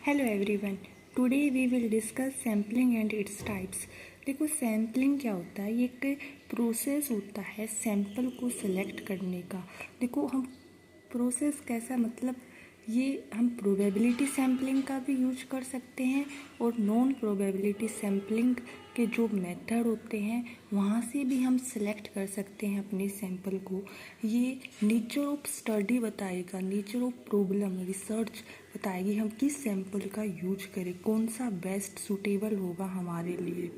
Hello everyone, today we will discuss sampling and its types. देखो, sampling क्या होता है? ये एक प्रोसेस होता है सैंपल को सिलेक्ट करने का। देखो, हम प्रोसेस कैसा, मतलब ये हम प्रोबेबिलिटी सैम्पलिंग का भी यूज कर सकते हैं और नॉन प्रोबेबिलिटी सैम्पलिंग के जो मेथड होते हैं वहाँ से भी हम सिलेक्ट कर सकते हैं अपने सैंपल को। ये नेचर ऑफ स्टडी बताएगा, नेचर ऑफ प्रॉब्लम रिसर्च बताएगी हम किस सैंपल का यूज करें, कौन सा बेस्ट सूटेबल होगा हमारे लिए।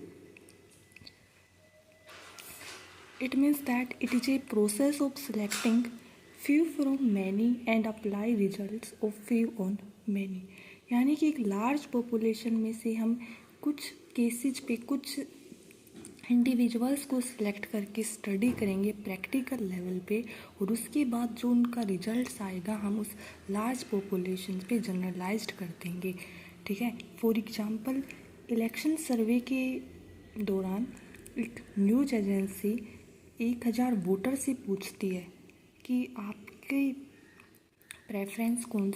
It means that it is a process of selecting few from many and apply results of few on many। यानी कि एक लार्ज पॉपुलेशन में से हम कुछ केसेज पे कुछ इंडिविजुअल्स को सिलेक्ट करके स्टडी करेंगे प्रैक्टिकल लेवल पे, और उसके बाद जो उनका रिजल्ट्स आएगा हम उस लार्ज पॉपुलेशन पे जनरलाइज्ड कर देंगे। ठीक है। फॉर एग्जांपल, इलेक्शन सर्वे के दौरान एक न्यूज एजेंसी 1000 वोटर से पूछती है कि आपके प्रेफरेंस कौन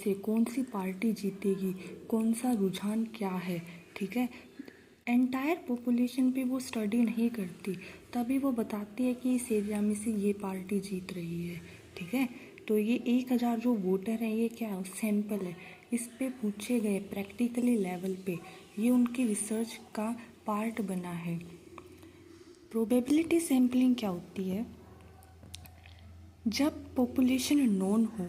सी पार्टी जीतेगी, कौन सा रुझान क्या है। ठीक है। एंटायर पॉपुलेशन पे वो स्टडी नहीं करती, तभी वो बताती है कि इस एरिया में से ये पार्टी जीत रही है। ठीक है। तो ये 1000 जो वोटर हैं, ये क्या है? सैंपल है, इस पे पूछे गए प्रैक्टिकली लेवल पे, ये उनकी रिसर्च का पार्ट बना है। प्रोबेबिलिटी सैम्पलिंग क्या होती है? जब पॉपुलेशन नोन हो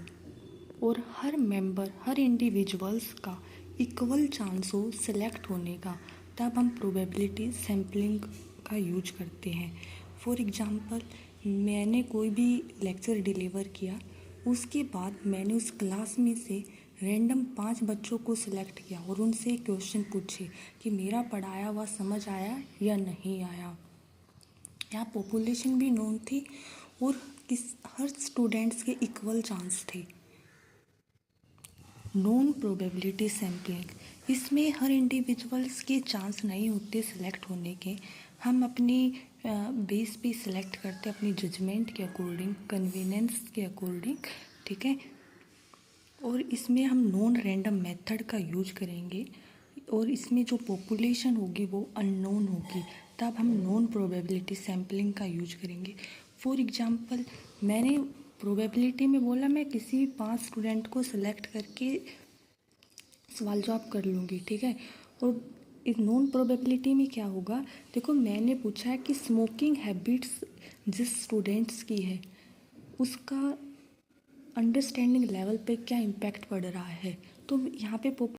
और हर मेंबर, हर इंडिविजुअल्स का इक्वल चांस हो सिलेक्ट होने का, तब हम प्रोबेबिलिटी सैम्पलिंग का यूज करते हैं। फॉर एग्जांपल, मैंने कोई भी लेक्चर डिलीवर किया, उसके बाद मैंने उस क्लास में से रैंडम 5 बच्चों को सिलेक्ट किया और उनसे क्वेश्चन पूछे कि मेरा पढ़ाया हुआ समझ आया या नहीं आया। यहाँ पॉपुलेशन भी नोन थी और हर स्टूडेंट्स के इक्वल चांस थे। नॉन प्रोबेबिलिटी सैम्पलिंग, इसमें हर इंडिविजुअल्स के चांस नहीं होते सिलेक्ट होने के, हम अपनी बेस पे सिलेक्ट करते अपनी जजमेंट के अकॉर्डिंग, कन्वीनियंस के अकॉर्डिंग। ठीक है। और इसमें हम नॉन रैंडम मेथड का यूज करेंगे और इसमें जो पॉपुलेशन होगी वो अननोन होगी, तब हम नॉन प्रोबेबिलिटी सैम्पलिंग का यूज करेंगे। फॉर एग्जांपल, मैंने प्रोबेबिलिटी में बोला मैं किसी 5 स्टूडेंट को सिलेक्ट करके सवाल जवाब कर लूँगी। ठीक है। और इस नॉन प्रोबेबिलिटी में क्या होगा? देखो, मैंने पूछा है कि स्मोकिंग हैबिट्स जिस स्टूडेंट्स की है उसका अंडरस्टैंडिंग लेवल पे क्या इम्पैक्ट पड़ रहा है। तो यहाँ पे